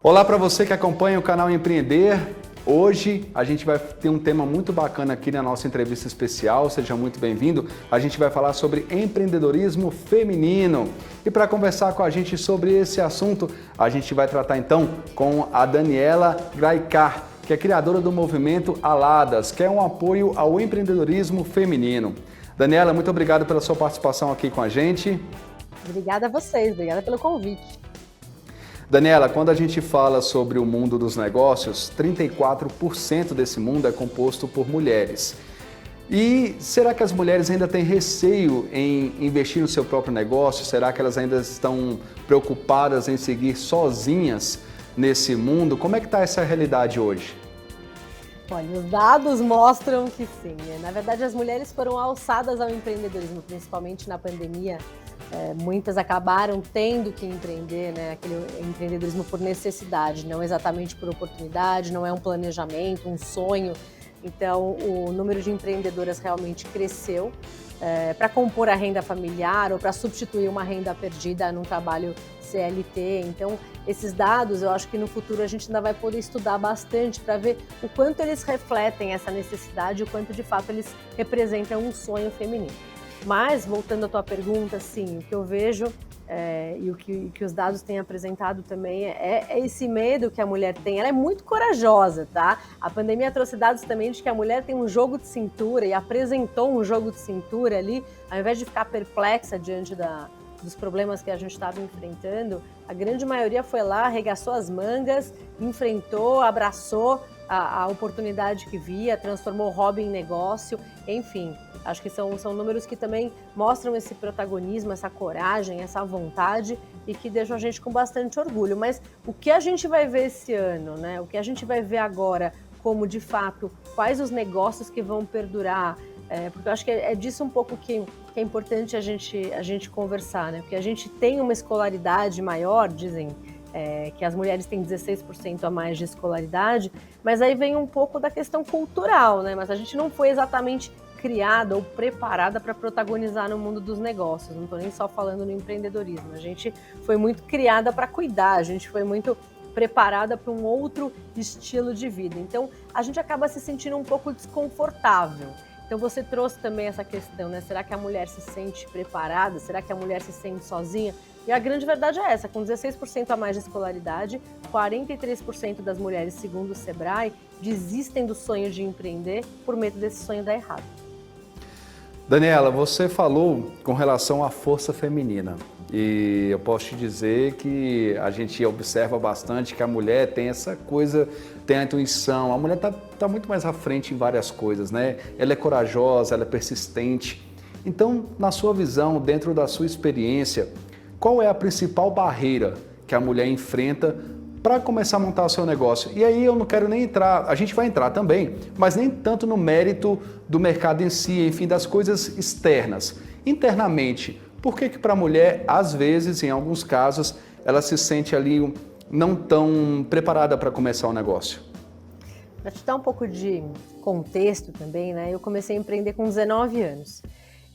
Olá para você que acompanha o canal Empreender. Hoje a gente vai ter um tema muito bacana aqui na nossa entrevista especial, seja muito bem-vindo. A gente vai falar sobre empreendedorismo feminino. E para conversar com a gente sobre esse assunto, a gente vai tratar então com a Daniela Graicar, que é criadora do movimento Aladas, que é um apoio ao empreendedorismo feminino. Daniela, muito obrigado pela sua participação aqui com a gente. Obrigada a vocês, obrigada pelo convite. Daniela, quando a gente fala sobre o mundo dos negócios, 34% desse mundo é composto por mulheres. E será que as mulheres ainda têm receio em investir no seu próprio negócio? Será que elas ainda estão preocupadas em seguir sozinhas nesse mundo? Como é que está essa realidade hoje? Olha, os dados mostram que sim. Na verdade, as mulheres foram alçadas ao empreendedorismo, principalmente na pandemia. Muitas acabaram tendo que empreender, né? Aquele empreendedorismo por necessidade, não exatamente por oportunidade, não é um planejamento, um sonho. Então, o número de empreendedoras realmente cresceu para compor a renda familiar ou para substituir uma renda perdida num trabalho CLT. Então, esses dados, eu acho que no futuro a gente ainda vai poder estudar bastante para ver o quanto eles refletem essa necessidade, o quanto de fato eles representam um sonho feminino. Mas, voltando à tua pergunta, sim, o que eu vejo e o que os dados têm apresentado também é esse medo que a mulher tem. Ela é muito corajosa, tá? A pandemia trouxe dados também de que a mulher tem um jogo de cintura e apresentou um jogo de cintura ali, ao invés de ficar perplexa diante dos problemas que a gente estava enfrentando, a grande maioria foi lá, arregaçou as mangas, enfrentou, abraçou a oportunidade que via, transformou o hobby em negócio, enfim. Acho que são números que também mostram esse protagonismo, essa coragem, essa vontade e que deixam a gente com bastante orgulho. Mas o que a gente vai ver esse ano, né? O que a gente vai ver agora como, de fato, quais os negócios que vão perdurar? Porque eu acho que é disso um pouco que é importante a gente conversar, né? Porque a gente tem uma escolaridade maior, dizem que as mulheres têm 16% a mais de escolaridade, mas aí vem um pouco da questão cultural, né? Mas a gente não foi exatamente criada ou preparada para protagonizar no mundo dos negócios, não estou nem só falando no empreendedorismo, a gente foi muito criada para cuidar, a gente foi muito preparada para um outro estilo de vida, então a gente acaba se sentindo um pouco desconfortável. Então você trouxe também essa questão, né? Será que a mulher se sente preparada? Será que a mulher se sente sozinha? E a grande verdade é essa, com 16% a mais de escolaridade, 43% das mulheres, segundo o Sebrae, desistem do sonho de empreender por medo desse sonho dar errado. Daniela, você falou com relação à força feminina e eu posso te dizer que a gente observa bastante que a mulher tem essa coisa, tem a intuição, a mulher tá muito mais à frente em várias coisas, né? Ela é corajosa, ela é persistente. Então, na sua visão, dentro da sua experiência, qual é a principal barreira que a mulher enfrenta para começar a montar o seu negócio? E aí eu não quero nem entrar, a gente vai entrar também, mas nem tanto no mérito do mercado em si, enfim, das coisas externas. Internamente, por que para a mulher, às vezes, em alguns casos, ela se sente ali não tão preparada para começar o negócio? Para te dar um pouco de contexto também, né? Eu comecei a empreender com 19 anos.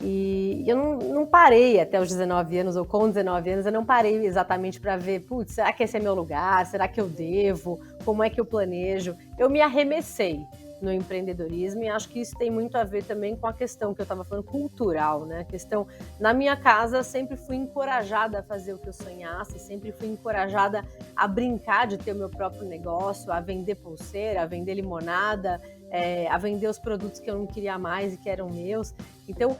E eu não parei até os 19 anos, ou com 19 anos, eu não parei exatamente para ver, putz, será que esse é meu lugar? Será que eu devo? Como é que eu planejo? Eu me arremessei no empreendedorismo e acho que isso tem muito a ver também com a questão que eu estava falando, cultural, né? A questão, na minha casa, sempre fui encorajada a fazer o que eu sonhasse, sempre fui encorajada a brincar de ter o meu próprio negócio, a vender pulseira, a vender limonada, a vender os produtos que eu não queria mais e que eram meus. Então,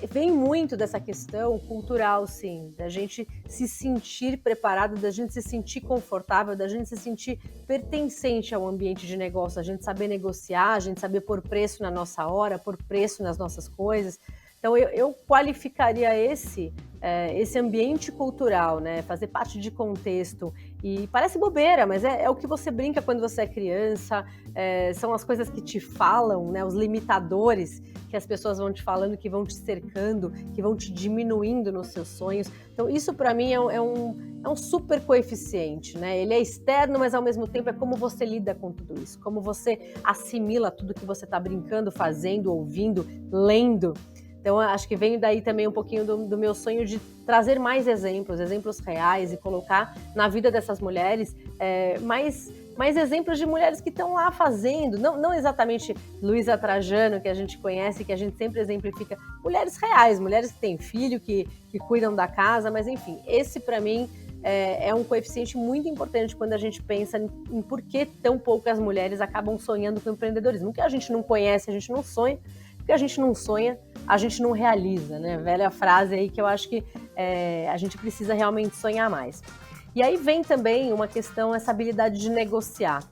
vem muito dessa questão cultural, sim, da gente se sentir preparado, da gente se sentir confortável, da gente se sentir pertencente ao ambiente de negócio, a gente saber negociar, a gente saber pôr preço na nossa hora, pôr preço nas nossas coisas. Então, eu qualificaria esse ambiente cultural, né? Fazer parte de contexto. E parece bobeira, mas é o que você brinca quando você é criança, são as coisas que te falam, né? Os limitadores que as pessoas vão te falando, que vão te cercando, que vão te diminuindo nos seus sonhos. Então, isso para mim é um super coeficiente, né? Ele é externo, mas ao mesmo tempo é como você lida com tudo isso, como você assimila tudo que você está brincando, fazendo, ouvindo, lendo. Então, acho que vem daí também um pouquinho do meu sonho de trazer mais exemplos reais e colocar na vida dessas mulheres mais exemplos de mulheres que estão lá fazendo, não exatamente Luísa Trajano, que a gente conhece, que a gente sempre exemplifica, mulheres reais, mulheres que têm filho, que cuidam da casa, mas enfim, esse para mim é um coeficiente muito importante quando a gente pensa em por que tão poucas mulheres acabam sonhando com empreendedorismo. O que a gente não conhece, a gente não sonha, o que a gente não sonha, a gente não realiza, né? Velha frase aí que eu acho que a gente precisa realmente sonhar mais. E aí vem também uma questão, essa habilidade de negociar.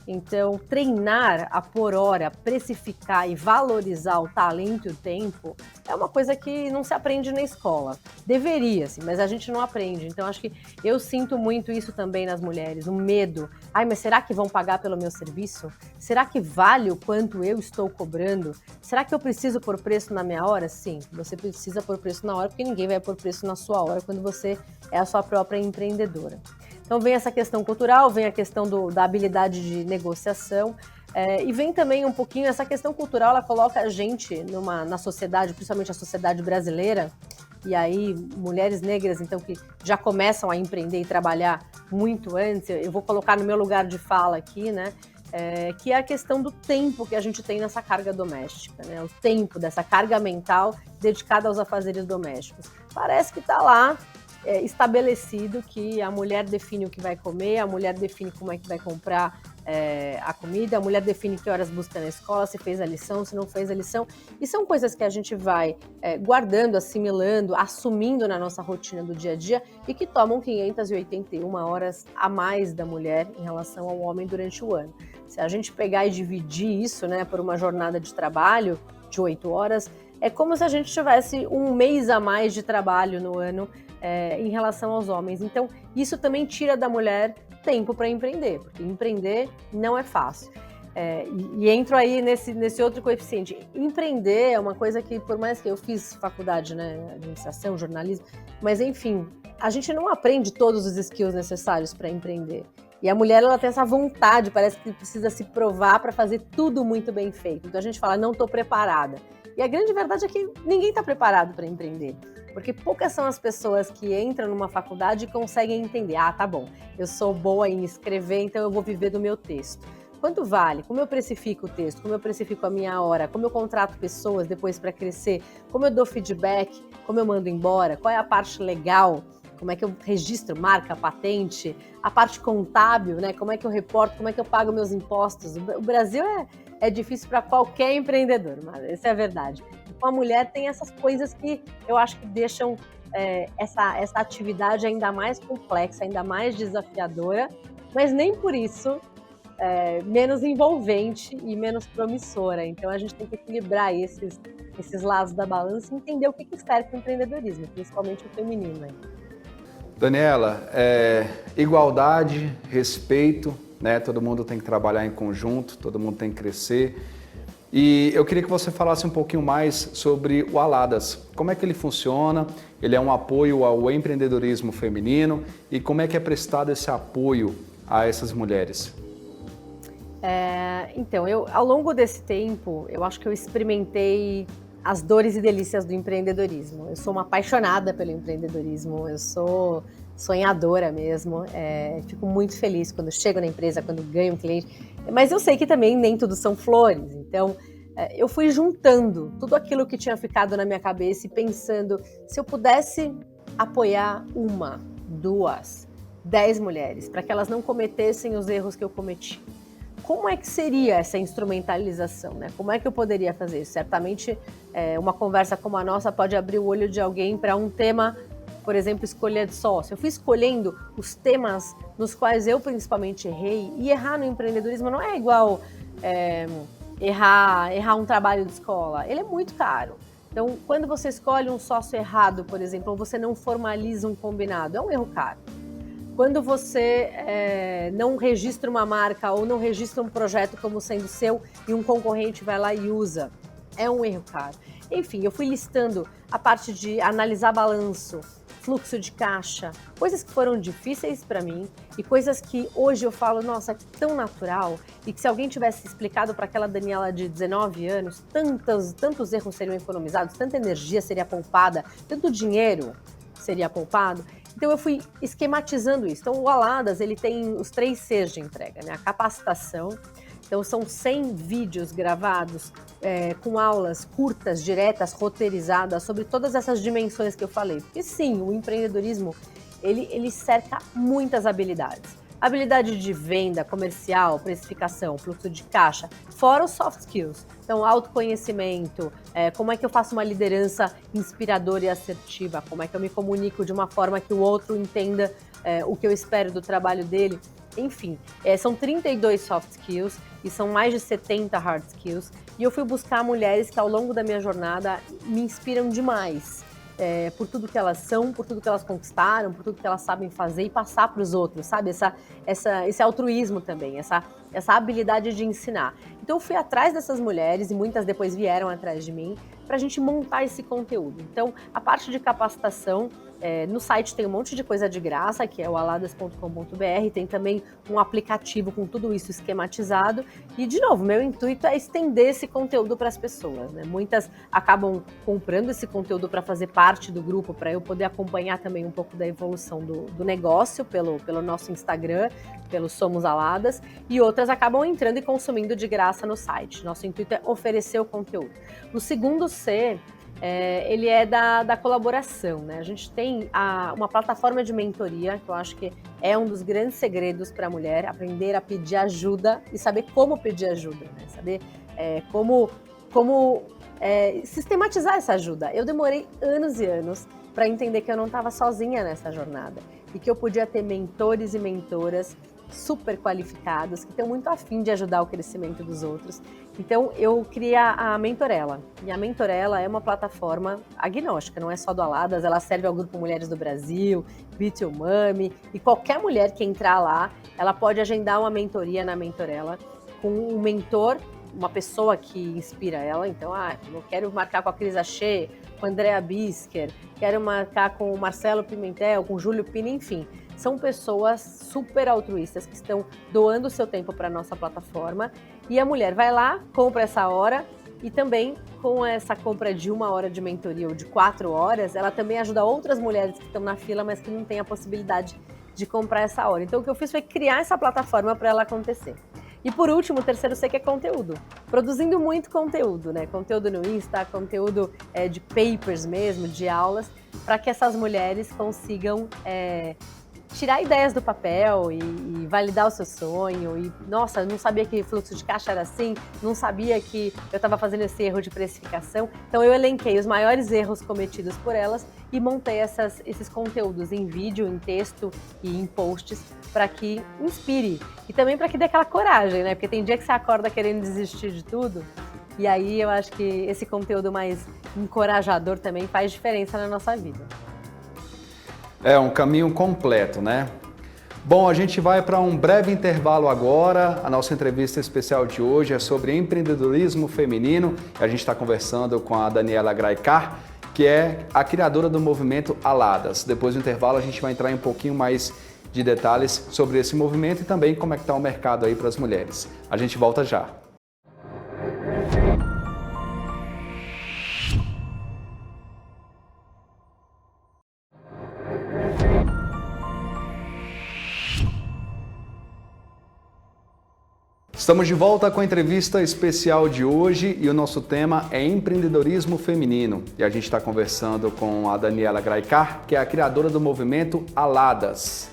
Então, treinar a por hora, precificar e valorizar o talento e o tempo é uma coisa que não se aprende na escola. Deveria, sim, mas a gente não aprende. Então, acho que eu sinto muito isso também nas mulheres, o medo. Ai, mas será que vão pagar pelo meu serviço? Será que vale o quanto eu estou cobrando? Será que eu preciso pôr preço na minha hora? Sim, você precisa pôr preço na hora, porque ninguém vai pôr preço na sua hora quando você é a sua própria empreendedora. Então vem essa questão cultural, vem a questão da habilidade de negociação e vem também um pouquinho essa questão cultural, ela coloca a gente na sociedade, principalmente a sociedade brasileira, e aí mulheres negras então que já começam a empreender e trabalhar muito antes, eu vou colocar no meu lugar de fala aqui, né? Que é a questão do tempo que a gente tem nessa carga doméstica, né? O tempo dessa carga mental dedicada aos afazeres domésticos. Parece que está lá estabelecido que a mulher define o que vai comer, a mulher define como é que vai comprar a comida, a mulher define que horas busca na escola, se fez a lição, se não fez a lição. E são coisas que a gente vai guardando, assimilando, assumindo na nossa rotina do dia a dia e que tomam 581 horas a mais da mulher em relação ao homem durante o ano. Se a gente pegar e dividir isso, né, por uma jornada de trabalho de 8 horas, é como se a gente tivesse um mês a mais de trabalho no ano em relação aos homens. Então, isso também tira da mulher tempo para empreender, porque empreender não é fácil. E entro aí nesse outro coeficiente. Empreender é uma coisa que, por mais que eu fiz faculdade, né, administração, jornalismo, mas enfim, a gente não aprende todos os skills necessários para empreender. E a mulher, ela tem essa vontade, parece que precisa se provar para fazer tudo muito bem feito. Então a gente fala, não estou preparada. E a grande verdade é que ninguém está preparado para empreender. Porque poucas são as pessoas que entram numa faculdade e conseguem entender. Ah, tá bom, eu sou boa em escrever, então eu vou viver do meu texto. Quanto vale? Como eu precifico o texto? Como eu precifico a minha hora? Como eu contrato pessoas depois para crescer? Como eu dou feedback? Como eu mando embora? Qual é a parte legal? Como é que eu registro marca, patente? A parte contábil, né? Como é que eu reporto? Como é que eu pago meus impostos? O Brasil é difícil para qualquer empreendedor, mas essa é a verdade. Então, a mulher tem essas coisas que eu acho que deixam essa atividade ainda mais complexa, ainda mais desafiadora, mas nem por isso menos envolvente e menos promissora. Então, a gente tem que equilibrar esses lados da balança e entender o que serve para o empreendedorismo, principalmente o feminino. Daniela, igualdade, respeito, né? Todo mundo tem que trabalhar em conjunto, todo mundo tem que crescer. E eu queria que você falasse um pouquinho mais sobre o Aladas. Como é que ele funciona? Ele é um apoio ao empreendedorismo feminino e como é que é prestado esse apoio a essas mulheres? Então, ao longo desse tempo, eu acho que eu experimentei as dores e delícias do empreendedorismo. Eu sou uma apaixonada pelo empreendedorismo, eu sou sonhadora mesmo, fico muito feliz quando chego na empresa, quando ganho um cliente, mas eu sei que também nem tudo são flores, então eu fui juntando tudo aquilo que tinha ficado na minha cabeça e pensando, se eu pudesse apoiar 1, 2, 10 mulheres, para que elas não cometessem os erros que eu cometi. Como é que seria essa instrumentalização, né? Como é que eu poderia fazer isso? Certamente, uma conversa como a nossa pode abrir o olho de alguém para um tema, por exemplo, escolha de sócio. Eu fui escolhendo os temas nos quais eu principalmente errei, e errar no empreendedorismo não é igual errar um trabalho de escola. Ele é muito caro. Então, quando você escolhe um sócio errado, por exemplo, ou você não formaliza um combinado, é um erro caro. Quando você não registra uma marca ou não registra um projeto como sendo seu e um concorrente vai lá e usa, é um erro caro. Enfim, eu fui listando a parte de analisar balanço, fluxo de caixa, coisas que foram difíceis para mim e coisas que hoje eu falo, nossa, que tão natural, e que se alguém tivesse explicado para aquela Daniela de 19 anos, tantos erros seriam economizados, tanta energia seria poupada, tanto dinheiro seria poupado. Então eu fui esquematizando isso. Então o Aladas, ele tem os 3 Cs de entrega, né? A capacitação. Então são 100 vídeos gravados com aulas curtas, diretas, roteirizadas sobre todas essas dimensões que eu falei. Porque sim, o empreendedorismo, ele cerca muitas habilidades. Habilidade de venda, comercial, precificação, fluxo de caixa, fora os soft skills. Então, autoconhecimento, como é que eu faço uma liderança inspiradora e assertiva, como é que eu me comunico de uma forma que o outro entenda o que eu espero do trabalho dele. Enfim, são 32 soft skills e são mais de 70 hard skills. E eu fui buscar mulheres que ao longo da minha jornada me inspiram demais. Por tudo que elas são, por tudo que elas conquistaram, por tudo que elas sabem fazer e passar para os outros, sabe? Esse altruísmo também, essa habilidade de ensinar. Então eu fui atrás dessas mulheres e muitas depois vieram atrás de mim para a gente montar esse conteúdo. Então a parte de capacitação, no site tem um monte de coisa de graça, que é o aladas.com.br, tem também um aplicativo com tudo isso esquematizado e, de novo, meu intuito é estender esse conteúdo para as pessoas, né? Muitas acabam comprando esse conteúdo para fazer parte do grupo, para eu poder acompanhar também um pouco da evolução do negócio pelo nosso Instagram, pelo Somos Aladas, e outras acabam entrando e consumindo de graça no site. Nosso intuito é oferecer o conteúdo. O segundo C, ele é da colaboração, né? A gente tem uma plataforma de mentoria, que eu acho que é um dos grandes segredos para a mulher, aprender a pedir ajuda e saber como pedir ajuda, né? Saber como sistematizar essa ajuda. Eu demorei anos e anos para entender que eu não estava sozinha nessa jornada e que eu podia ter mentores e mentoras super qualificados, que estão muito afim de ajudar o crescimento dos outros. Então, eu criei a Mentorella. E a Mentorella é uma plataforma agnóstica, não é só do Aladas, ela serve ao Grupo Mulheres do Brasil, B2Mami, e qualquer mulher que entrar lá, ela pode agendar uma mentoria na Mentorella com um mentor, uma pessoa que inspira ela. Então, eu quero marcar com a Cris Achê, com a Andrea Bisker, quero marcar com o Marcelo Pimentel, com o Júlio Pina, enfim. São pessoas super altruístas que estão doando o seu tempo para a nossa plataforma e a mulher vai lá, compra essa hora e também com essa compra de 1 hora de mentoria ou de 4 horas, ela também ajuda outras mulheres que estão na fila, mas que não têm a possibilidade de comprar essa hora. Então o que eu fiz foi criar essa plataforma para ela acontecer. E por último, o terceiro C, que é conteúdo. Produzindo muito conteúdo, né? Conteúdo no Insta, conteúdo de papers mesmo, de aulas, para que essas mulheres consigam tirar ideias do papel e validar o seu sonho. E, nossa, não sabia que fluxo de caixa era assim, não sabia que eu estava fazendo esse erro de precificação. Então eu elenquei os maiores erros cometidos por elas e montei esses conteúdos em vídeo, em texto e em posts para que inspire. E também para que dê aquela coragem, né? Porque tem dia que você acorda querendo desistir de tudo. E aí eu acho que esse conteúdo mais encorajador também faz diferença na nossa vida. É um caminho completo, né? Bom, a gente vai para um breve intervalo agora. A nossa entrevista especial de hoje é sobre empreendedorismo feminino. A gente está conversando com a Daniela Graicar, que é a criadora do movimento Aladas. Depois do intervalo a gente vai entrar em um pouquinho mais de detalhes sobre esse movimento e também como é que está o mercado aí para as mulheres. A gente volta já. Estamos de volta com a entrevista especial de hoje e o nosso tema é empreendedorismo feminino. E a gente está conversando com a Daniela Graicar, que é a criadora do movimento Aladas.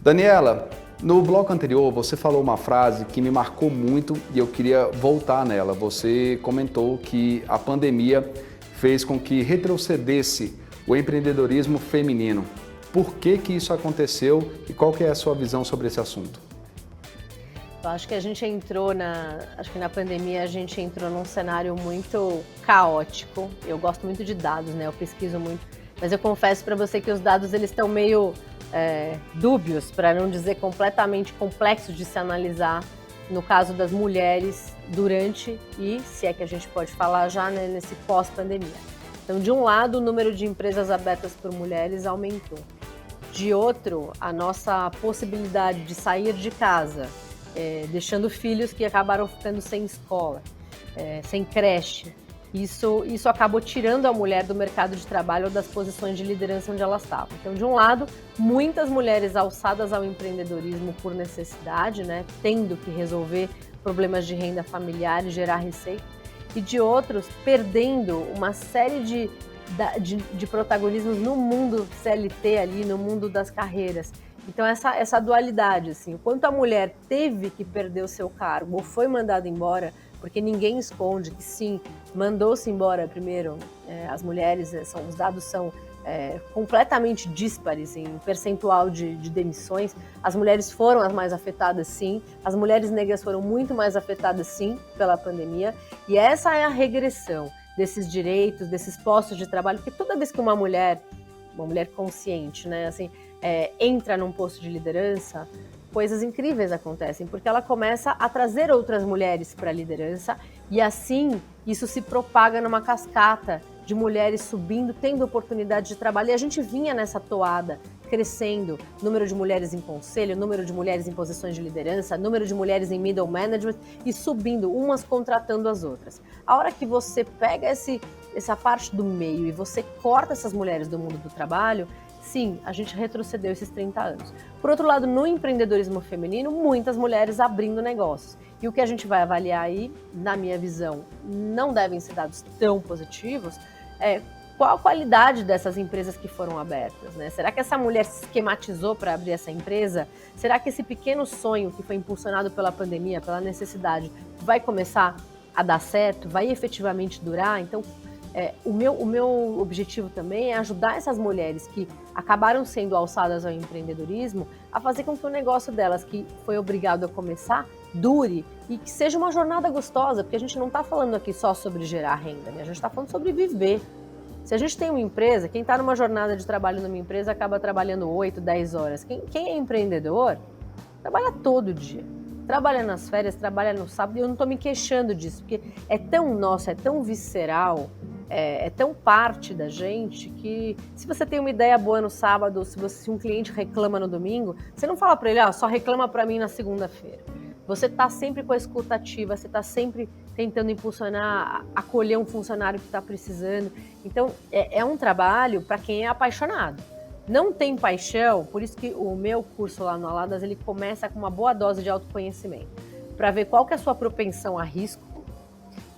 Daniela, no bloco anterior você falou uma frase que me marcou muito e eu queria voltar nela. Você comentou que a pandemia fez com que retrocedesse o empreendedorismo feminino. Por que isso aconteceu e qual que é a sua visão sobre esse assunto? Eu acho que a gente entrou na pandemia a gente entrou num cenário muito caótico. Eu gosto muito de dados, né? Eu pesquiso muito, mas eu confesso para você que os dados eles estão meio dúbios, para não dizer completamente complexos de se analisar no caso das mulheres durante e, se é que a gente pode falar já, né, nesse pós-pandemia. Então, de um lado, o número de empresas abertas por mulheres aumentou. De outro, a nossa possibilidade de sair de casa, deixando filhos que acabaram ficando sem escola, sem creche, isso acabou tirando a mulher do mercado de trabalho ou das posições de liderança onde elas estavam. Então, de um lado, muitas mulheres alçadas ao empreendedorismo por necessidade, né, tendo que resolver problemas de renda familiar e gerar receita, e de outros, perdendo uma série de protagonismos no mundo CLT ali, no mundo das carreiras. Então essa dualidade, assim, o quanto a mulher teve que perder o seu cargo ou foi mandada embora, porque ninguém esconde que sim, mandou-se embora primeiro, as mulheres, os dados são completamente díspares em percentual de demissões. As mulheres foram as mais afetadas, sim. As mulheres negras foram muito mais afetadas, sim, pela pandemia. E essa é a regressão desses direitos, desses postos de trabalho, porque toda vez que uma mulher consciente, né, assim, entra num posto de liderança, coisas incríveis acontecem, porque ela começa a trazer outras mulheres para a liderança e assim isso se propaga numa cascata de mulheres subindo, tendo oportunidade de trabalho. E a gente vinha nessa toada, crescendo, número de mulheres em conselho, número de mulheres em posições de liderança, número de mulheres em middle management e subindo, umas contratando as outras. A hora que você pega essa parte do meio e você corta essas mulheres do mundo do trabalho, sim, a gente retrocedeu esses 30 anos. Por outro lado, no empreendedorismo feminino, muitas mulheres abrindo negócios. E o que a gente vai avaliar aí, na minha visão, não devem ser dados tão positivos, qual a qualidade dessas empresas que foram abertas, né? Será que essa mulher se esquematizou para abrir essa empresa? Será que esse pequeno sonho que foi impulsionado pela pandemia, pela necessidade, vai começar a dar certo? Vai efetivamente durar? Então, o meu objetivo também é ajudar essas mulheres que acabaram sendo alçadas ao empreendedorismo a fazer com que o negócio delas, que foi obrigado a começar, dure e que seja uma jornada gostosa, porque a gente não está falando aqui só sobre gerar renda, né? A gente está falando sobre viver. Se a gente tem uma empresa, quem está numa jornada de trabalho numa empresa acaba trabalhando 8, 10 horas. Quem é empreendedor trabalha todo dia. Trabalha nas férias, trabalha no sábado, e eu não estou me queixando disso, porque é tão nosso, é tão visceral, é tão parte da gente que se você tem uma ideia boa no sábado, se um cliente reclama no domingo, você não fala para ele, só reclama para mim na segunda-feira. Você está sempre com a escuta ativa, você está sempre tentando impulsionar, acolher um funcionário que está precisando. Então, é um trabalho para quem é apaixonado. Não tem paixão, por isso que o meu curso lá no Aladas, ele começa com uma boa dose de autoconhecimento, para ver qual que é a sua propensão a risco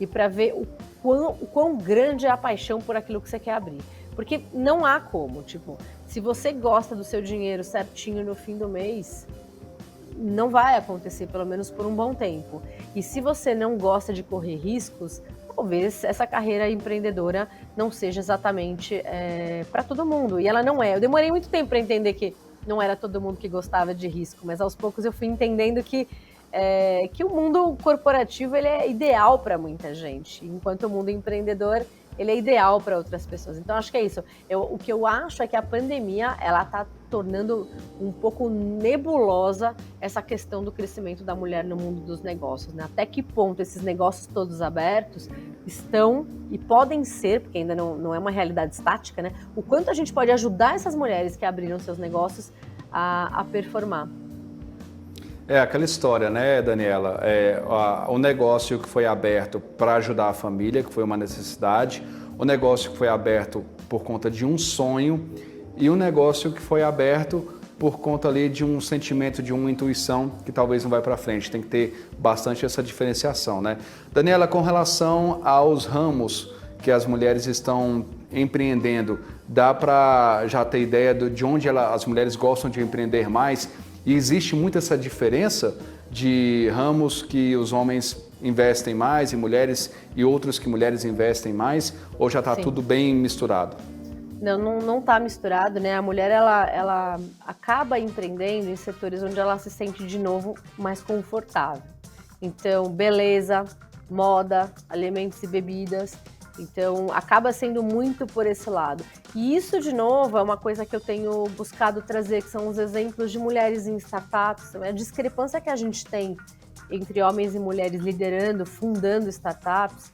e para ver o quão grande é a paixão por aquilo que você quer abrir. Porque não há como, se você gosta do seu dinheiro certinho no fim do mês, não vai acontecer, pelo menos por um bom tempo. E se você não gosta de correr riscos, talvez essa carreira empreendedora não seja exatamente para todo mundo. E ela não é. Eu demorei muito tempo para entender que não era todo mundo que gostava de risco, mas aos poucos eu fui entendendo que o mundo corporativo ele é ideal para muita gente, enquanto o mundo empreendedor ele é ideal para outras pessoas. Então, acho que é isso. O que eu acho é que a pandemia ela está tornando um pouco nebulosa essa questão do crescimento da mulher no mundo dos negócios, né? Até que ponto esses negócios todos abertos estão e podem ser, porque ainda não é uma realidade estática, né? O quanto a gente pode ajudar essas mulheres que abriram seus negócios a performar. É aquela história, né, Daniela? O negócio que foi aberto para ajudar a família, que foi uma necessidade, o negócio que foi aberto por conta de um sonho e o negócio que foi aberto por conta ali de um sentimento, de uma intuição que talvez não vai para frente. Tem que ter bastante essa diferenciação, né? Daniela, com relação aos ramos que as mulheres estão empreendendo, dá para já ter ideia de onde as mulheres gostam de empreender mais? E existe muito essa diferença de ramos que os homens investem mais e mulheres e outros que mulheres investem mais? Ou já está tudo bem misturado? Não está misturado, né? A mulher ela acaba empreendendo em setores onde ela se sente de novo mais confortável. Então, beleza, moda, alimentos e bebidas. Então, acaba sendo muito por esse lado. E isso, de novo, é uma coisa que eu tenho buscado trazer, que são os exemplos de mulheres em startups, a discrepância que a gente tem entre homens e mulheres liderando, fundando startups,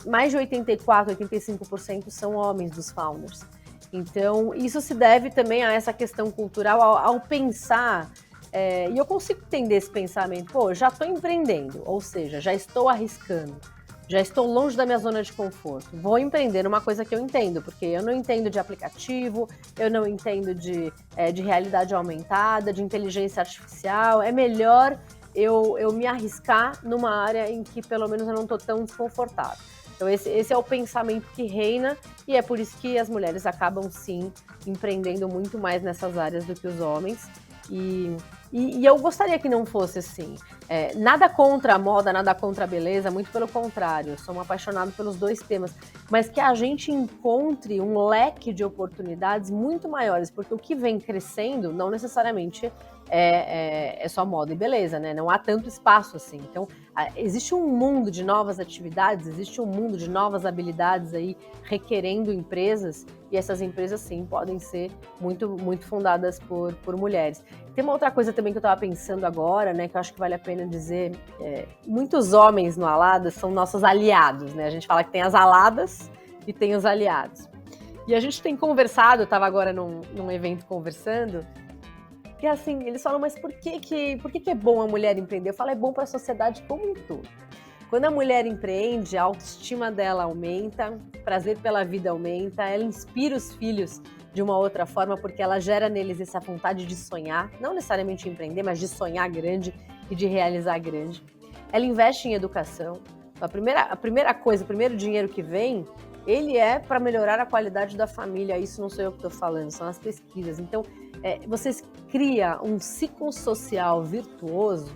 mais de 84%, 85% são homens dos founders. Então, isso se deve também a essa questão cultural, ao pensar, e eu consigo entender esse pensamento, pô, já estou empreendendo, ou seja, já estou arriscando, já estou longe da minha zona de conforto, vou empreender numa coisa que eu entendo, porque eu não entendo de aplicativo, eu não entendo de realidade aumentada, de inteligência artificial, é melhor eu me arriscar numa área em que pelo menos eu não estou tão desconfortável. Então esse é o pensamento que reina e é por isso que as mulheres acabam sim empreendendo muito mais nessas áreas do que os homens. E eu gostaria que não fosse assim. Nada contra a moda, nada contra a beleza, muito pelo contrário, eu sou uma apaixonada pelos dois temas, mas que a gente encontre um leque de oportunidades muito maiores, porque o que vem crescendo não necessariamente é só moda e beleza, né? Não há tanto espaço assim. Então, existe um mundo de novas atividades, existe um mundo de novas habilidades aí requerendo empresas, e essas empresas, sim, podem ser muito, muito fundadas por mulheres. Tem uma outra coisa também que eu estava pensando agora, né, que eu acho que vale a pena dizer, muitos homens no Aladas são nossos aliados, né? A gente fala que tem as aladas e tem os aliados. E a gente tem conversado, eu estava agora num evento conversando, que assim, eles falam, mas por que é bom a mulher empreender? Eu falo, é bom para a sociedade como um todo. Quando a mulher empreende, a autoestima dela aumenta, o prazer pela vida aumenta, ela inspira os filhos de uma outra forma, porque ela gera neles essa vontade de sonhar, não necessariamente empreender, mas de sonhar grande e de realizar grande. Ela investe em educação. A primeira coisa, o primeiro dinheiro que vem, ele é para melhorar a qualidade da família. Isso não sou eu que estou falando, são as pesquisas. Então, vocês criam um ciclo social virtuoso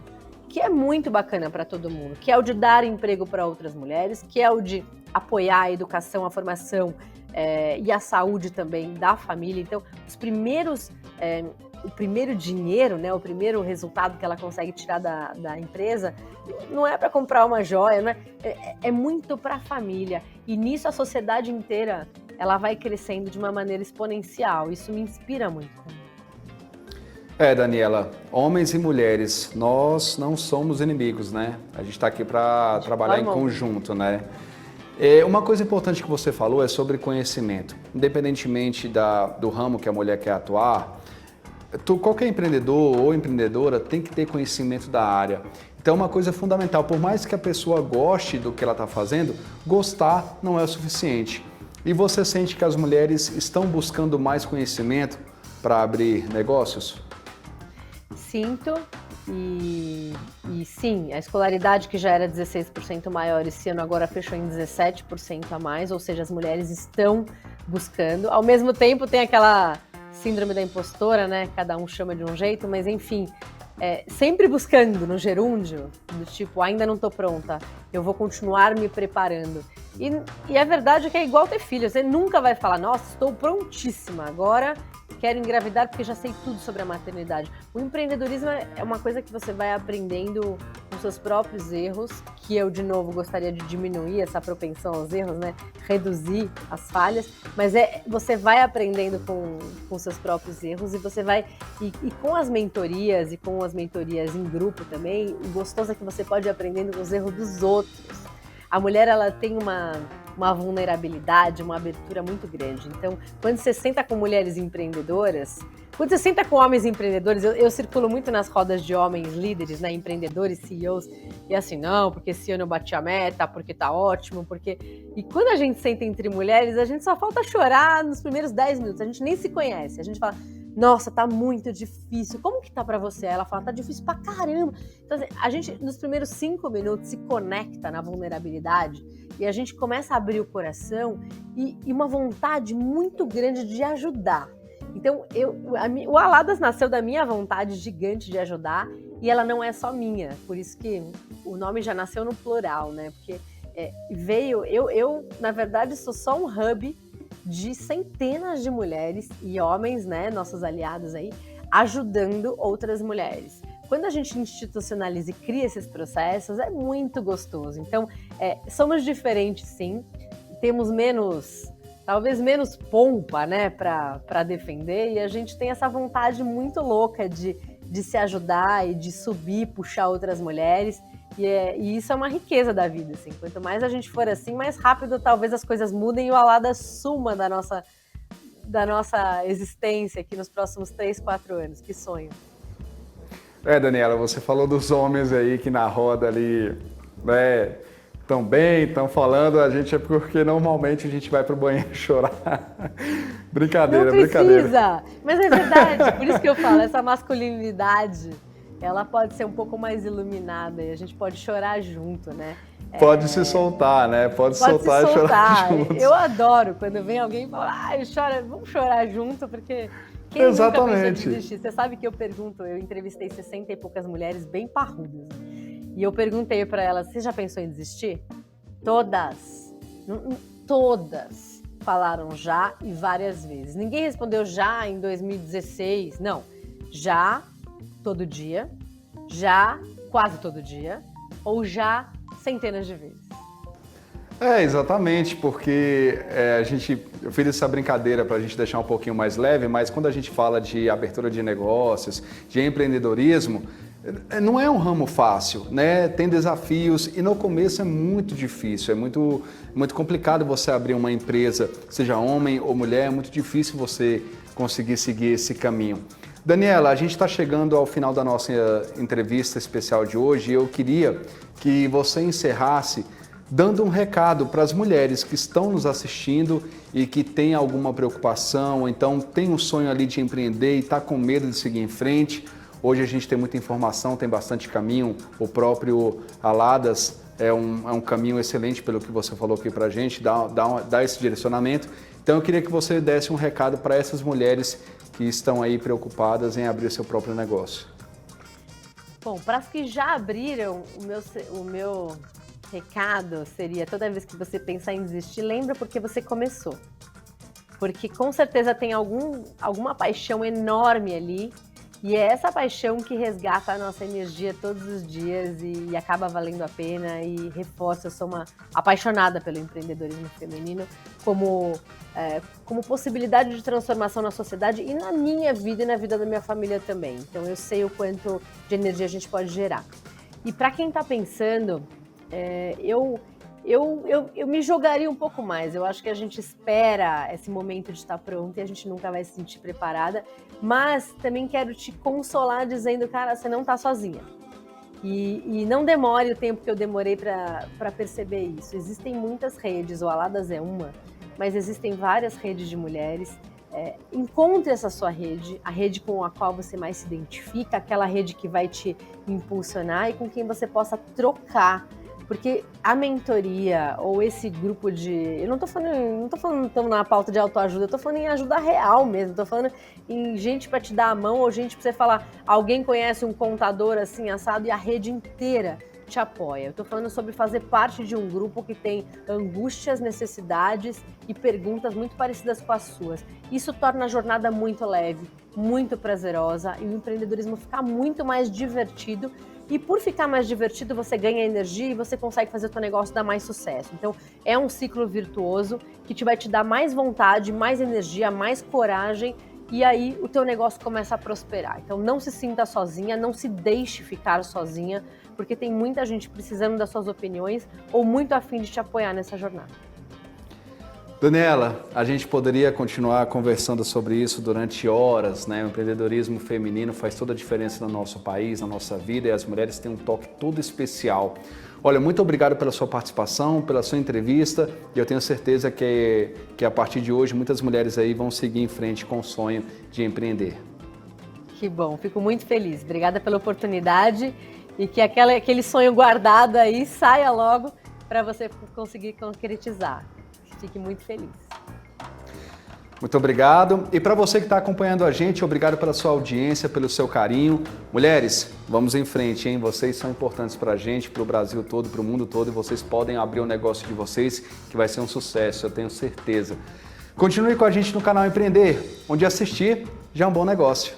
que é muito bacana para todo mundo, que é o de dar emprego para outras mulheres, que é o de apoiar a educação, a formação e a saúde também da família. Então, o primeiro dinheiro, né, o primeiro resultado que ela consegue tirar da empresa, não é para comprar uma joia, né? É muito para a família. E nisso a sociedade inteira ela vai crescendo de uma maneira exponencial. Isso me inspira muito. Daniela, homens e mulheres, nós não somos inimigos, né? A gente está aqui para trabalhar em conjunto, né? Uma coisa importante que você falou é sobre conhecimento. Independentemente do ramo que a mulher quer atuar, qualquer empreendedor ou empreendedora tem que ter conhecimento da área. Então, uma coisa fundamental, por mais que a pessoa goste do que ela está fazendo, gostar não é o suficiente. E você sente que as mulheres estão buscando mais conhecimento para abrir negócios? Sinto, e sim, a escolaridade que já era 16% maior esse ano agora fechou em 17% a mais, ou seja, as mulheres estão buscando. Ao mesmo tempo tem aquela síndrome da impostora, né? Cada um chama de um jeito, mas enfim, sempre buscando no gerúndio, do tipo, ainda não estou pronta, eu vou continuar me preparando. E a verdade é que é igual ter filho, você nunca vai falar, nossa, estou prontíssima, agora quero engravidar porque já sei tudo sobre a maternidade. O empreendedorismo é uma coisa que você vai aprendendo com seus próprios erros, que eu, de novo, gostaria de diminuir essa propensão aos erros, né? Reduzir as falhas, mas você vai aprendendo com seus próprios erros e você vai... E com as mentorias em grupo também, o gostoso é que você pode ir aprendendo com os erros dos outros. A mulher, ela tem uma vulnerabilidade, uma abertura muito grande. Então, quando você senta com mulheres empreendedoras, quando você senta com homens empreendedores, eu circulo muito nas rodas de homens líderes, né, empreendedores, CEOs, e assim, não, porque esse ano eu bati a meta, porque tá ótimo, porque... E quando a gente senta entre mulheres, a gente só falta chorar nos primeiros 10 minutos, a gente nem se conhece, a gente fala... Nossa, tá muito difícil. Como que tá pra você? Ela fala, tá difícil pra caramba. Então, assim, a gente, nos primeiros 5 minutos, se conecta na vulnerabilidade e a gente começa a abrir o coração e uma vontade muito grande de ajudar. Então, o Aladas nasceu da minha vontade gigante de ajudar e ela não é só minha. Por isso que o nome já nasceu no plural, né? Porque eu, na verdade, sou só um hub de centenas de mulheres e homens, né, nossos aliados aí, ajudando outras mulheres. Quando a gente institucionaliza e cria esses processos, é muito gostoso. Então, somos diferentes, sim, temos talvez menos pompa, né, para defender, e a gente tem essa vontade muito louca de se ajudar e de subir, puxar outras mulheres. E isso é uma riqueza da vida, assim. Quanto mais a gente for assim, mais rápido talvez as coisas mudem e o Alada suma da nossa existência aqui nos próximos 3, 4 anos. Que sonho. Daniela, você falou dos homens aí que na roda ali, né, tão bem, estão falando, a gente é porque normalmente a gente vai pro banheiro chorar. Brincadeira, não precisa, brincadeira. Mas é verdade, por isso que eu falo, essa masculinidade, ela pode ser um pouco mais iluminada e a gente pode chorar junto, né? Pode se soltar, né? Pode soltar e chorar junto. Eu adoro quando vem alguém e fala, vamos chorar junto, porque quem Exatamente. nunca pensou em desistir? Você sabe que eu entrevistei 60 e poucas mulheres bem parrudas, e eu perguntei para elas, você já pensou em desistir? Todas falaram já e várias vezes. Ninguém respondeu já em 2016, não. Já todo dia, já quase todo dia, ou já centenas de vezes. Exatamente, porque eu fiz essa brincadeira para a gente deixar um pouquinho mais leve, mas quando a gente fala de abertura de negócios, de empreendedorismo, não é um ramo fácil, né? Tem desafios e no começo é muito difícil, é muito complicado você abrir uma empresa, seja homem ou mulher, é muito difícil você conseguir seguir esse caminho. Daniela, a gente está chegando ao final da nossa entrevista especial de hoje e eu queria que você encerrasse dando um recado para as mulheres que estão nos assistindo e que têm alguma preocupação, ou então tem um sonho ali de empreender e está com medo de seguir em frente. Hoje a gente tem muita informação, tem bastante caminho, o Aladas é um caminho excelente pelo que você falou aqui para a gente, dá esse direcionamento. Então eu queria que você desse um recado para essas mulheres que estão aí preocupadas em abrir seu próprio negócio. Bom, para as que já abriram, o meu recado seria, toda vez que você pensar em desistir, lembra porque você começou. Porque com certeza tem alguma paixão enorme ali, e é essa paixão que resgata a nossa energia todos os dias e acaba valendo a pena e reforça. Eu sou uma apaixonada pelo empreendedorismo feminino como possibilidade de transformação na sociedade e na minha vida e na vida da minha família também. Então eu sei o quanto de energia a gente pode gerar. E para quem está pensando, eu me jogaria um pouco mais. Eu acho que a gente espera esse momento de estar pronto e a gente nunca vai se sentir preparada. Mas também quero te consolar dizendo, cara, você não está sozinha. E não demore o tempo que eu demorei para perceber isso. Existem muitas redes, o Aladas é uma, mas existem várias redes de mulheres. Encontre essa sua rede, a rede com a qual você mais se identifica, aquela rede que vai te impulsionar e com quem você possa trocar. Porque a mentoria ou esse grupo de... Eu não tô falando tão na pauta de autoajuda, eu tô falando em ajuda real mesmo. Tô falando em gente para te dar a mão ou gente para você falar, alguém conhece um contador assim, assado, e a rede inteira te apoia. Eu tô falando sobre fazer parte de um grupo que tem angústias, necessidades e perguntas muito parecidas com as suas. Isso torna a jornada muito leve, muito prazerosa e o empreendedorismo fica muito mais divertido. E por ficar mais divertido, você ganha energia e você consegue fazer o seu negócio dar mais sucesso. Então, é um ciclo virtuoso que vai te dar mais vontade, mais energia, mais coragem e aí o teu negócio começa a prosperar. Então, não se sinta sozinha, não se deixe ficar sozinha, porque tem muita gente precisando das suas opiniões ou muito afim de te apoiar nessa jornada. Daniela, a gente poderia continuar conversando sobre isso durante horas, né? O empreendedorismo feminino faz toda a diferença no nosso país, na nossa vida, e as mulheres têm um toque todo especial. Olha, muito obrigado pela sua participação, pela sua entrevista, e eu tenho certeza que a partir de hoje muitas mulheres aí vão seguir em frente com o sonho de empreender. Que bom, fico muito feliz. Obrigada pela oportunidade e que aquele sonho guardado aí saia logo para você conseguir concretizar. Fique muito feliz. Muito obrigado. E para você que está acompanhando a gente, obrigado pela sua audiência, pelo seu carinho. Mulheres, vamos em frente, hein? Vocês são importantes para a gente, para o Brasil todo, para o mundo todo, e vocês podem abrir o negócio de vocês, que vai ser um sucesso, eu tenho certeza. Continue com a gente no canal Empreender, onde assistir já é um bom negócio.